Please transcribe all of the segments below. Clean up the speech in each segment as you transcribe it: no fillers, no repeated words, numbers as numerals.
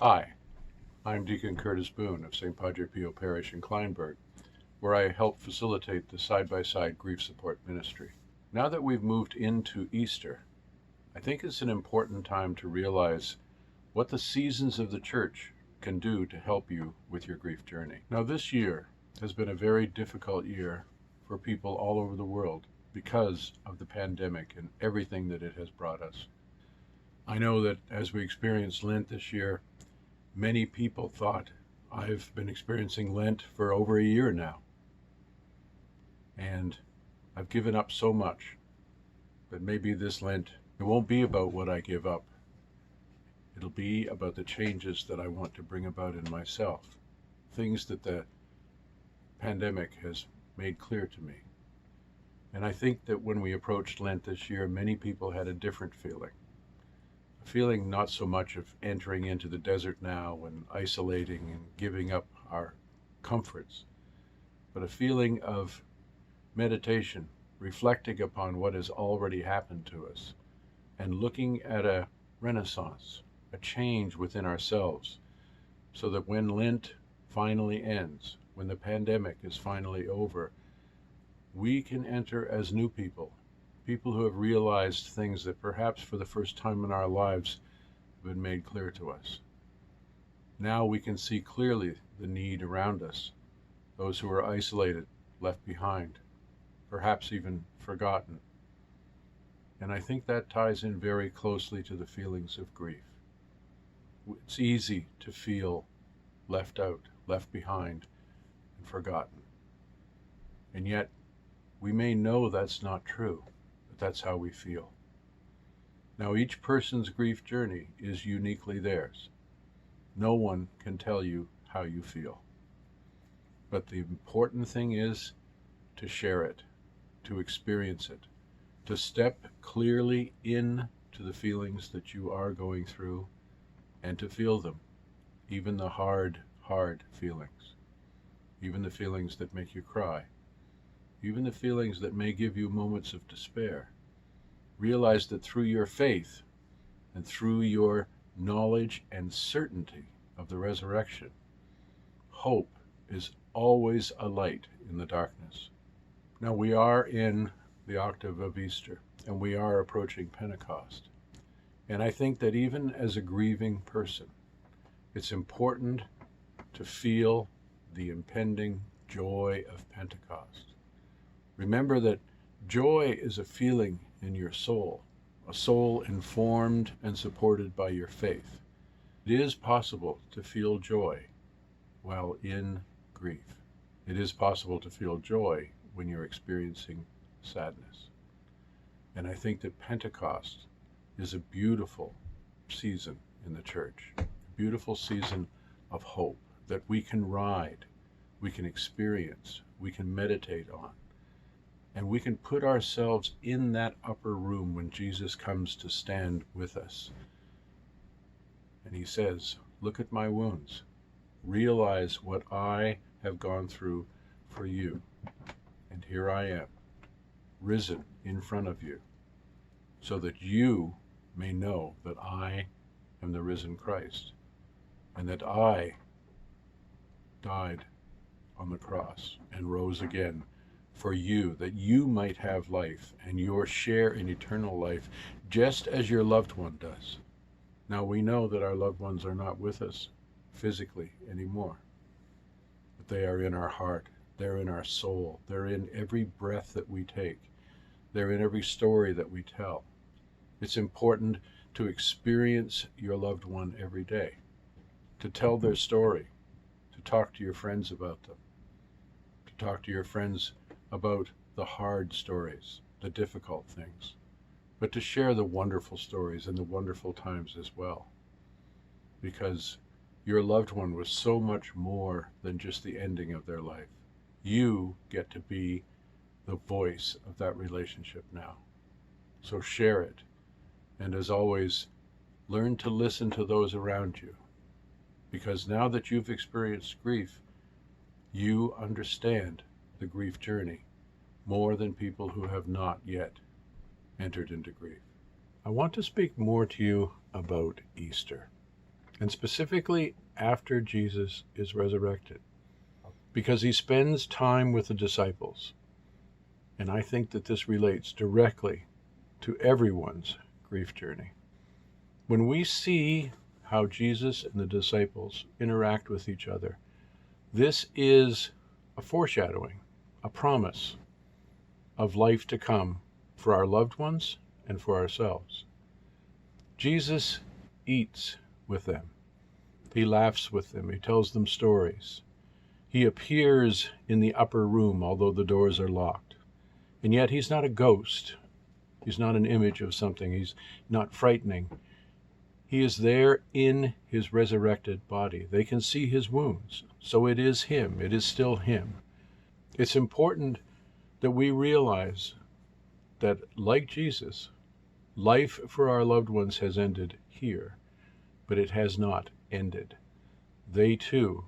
Hi, I'm Deacon Curtis Boone of St. Padre Pio Parish in Kleinburg, where I help facilitate the side-by-side grief support ministry. Now that we've moved into Easter, I think it's an important time to realize what the seasons of the church can do to help you with your grief journey. Now, this year has been a very difficult year for people all over the world because of the pandemic and everything that it has brought us. I know that as we experienced Lent this year, many people thought, I've been experiencing Lent for over a year now, and I've given up so much that maybe this Lent, it won't be about what I give up. It'll be about the changes that I want to bring about in myself, things that the pandemic has made clear to me. And I think that when we approached Lent this year, many people had a different feeling. A feeling not so much of entering into the desert now and isolating and giving up our comforts, but a feeling of meditation, reflecting upon what has already happened to us, and looking at a renaissance, a change within ourselves, so that when Lent finally ends, when the pandemic is finally over, we can enter as new people, people who have realized things that perhaps for the first time in our lives have been made clear to us. Now we can see clearly the need around us, those who are isolated, left behind, perhaps even forgotten. And I think that ties in very closely to the feelings of grief. It's easy to feel left out, left behind, and forgotten. And yet, we may know that's not true. That's how we feel. Now, each person's grief journey is uniquely theirs. No one can tell you how you feel. But the important thing is to share it, to experience it, to step clearly into the feelings that you are going through and to feel them, even the hard feelings, even the feelings that make you cry, even the feelings that may give you moments of despair. Realize that through your faith and through your knowledge and certainty of the resurrection, hope is always a light in the darkness. Now we are in the octave of Easter, and we are approaching Pentecost. And I think that even as a grieving person, it's important to feel the impending joy of Pentecost. Remember that joy is a feeling in your soul, a soul informed and supported by your faith. It is possible to feel joy while in grief. It is possible to feel joy when you're experiencing sadness. And I think that Pentecost is a beautiful season in the church, a beautiful season of hope that we can ride, we can experience, we can meditate on. And we can put ourselves in that upper room when Jesus comes to stand with us. And he says, look at my wounds. Realize what I have gone through for you. And here I am, risen in front of you, so that you may know that I am the risen Christ, and that I died on the cross and rose again for you, that you might have life and your share in eternal life, just as your loved one does. Now we know that our loved ones are not with us physically anymore, but they are in our heart, they're in our soul, they're in every breath that we take, they're in every story that we tell. It's important to experience your loved one every day, to tell their story, to talk to your friends about them, to talk to your friends about the hard stories, the difficult things, but to share the wonderful stories and the wonderful times as well. Because your loved one was so much more than just the ending of their life. You get to be the voice of that relationship now. So share it. And as always, learn to listen to those around you. Because now that you've experienced grief, you understand the grief journey more than people who have not yet entered into grief. I want to speak more to you about Easter. and specifically after Jesus is resurrected, because he spends time with the disciples. And I think that this relates directly to everyone's grief journey. When we see how Jesus and the disciples interact with each other, this is a foreshadowing, a promise of life to come for our loved ones and for ourselves. Jesus eats with them. He laughs with them. He tells them stories. He appears in the upper room, although the doors are locked. And yet he's not a ghost. He's not an image of something. He's not frightening. He is there in his resurrected body. They can see his wounds. So it is him. It is still him. It's important that we realize that, like Jesus, life for our loved ones has ended here, but it has not ended. They too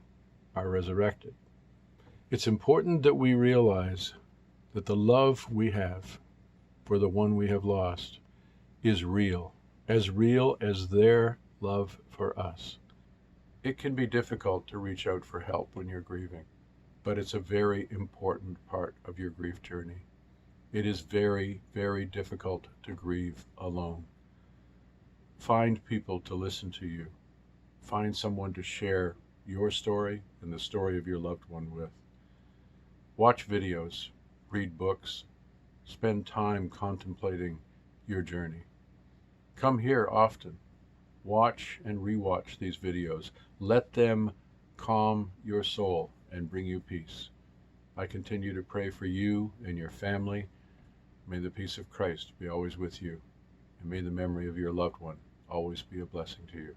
are resurrected. It's important that we realize that the love we have for the one we have lost is real as their love for us. It can be difficult to reach out for help when you're grieving, but it's a very important part of your grief journey. It is very, very difficult to grieve alone. Find people to listen to you. Find someone to share your story and the story of your loved one with. Watch videos, read books, spend time contemplating your journey. Come here often. Watch and rewatch these videos. Let them calm your soul and bring you peace. I continue to pray for you and your family. May the peace of Christ be always with you, and may the memory of your loved one always be a blessing to you.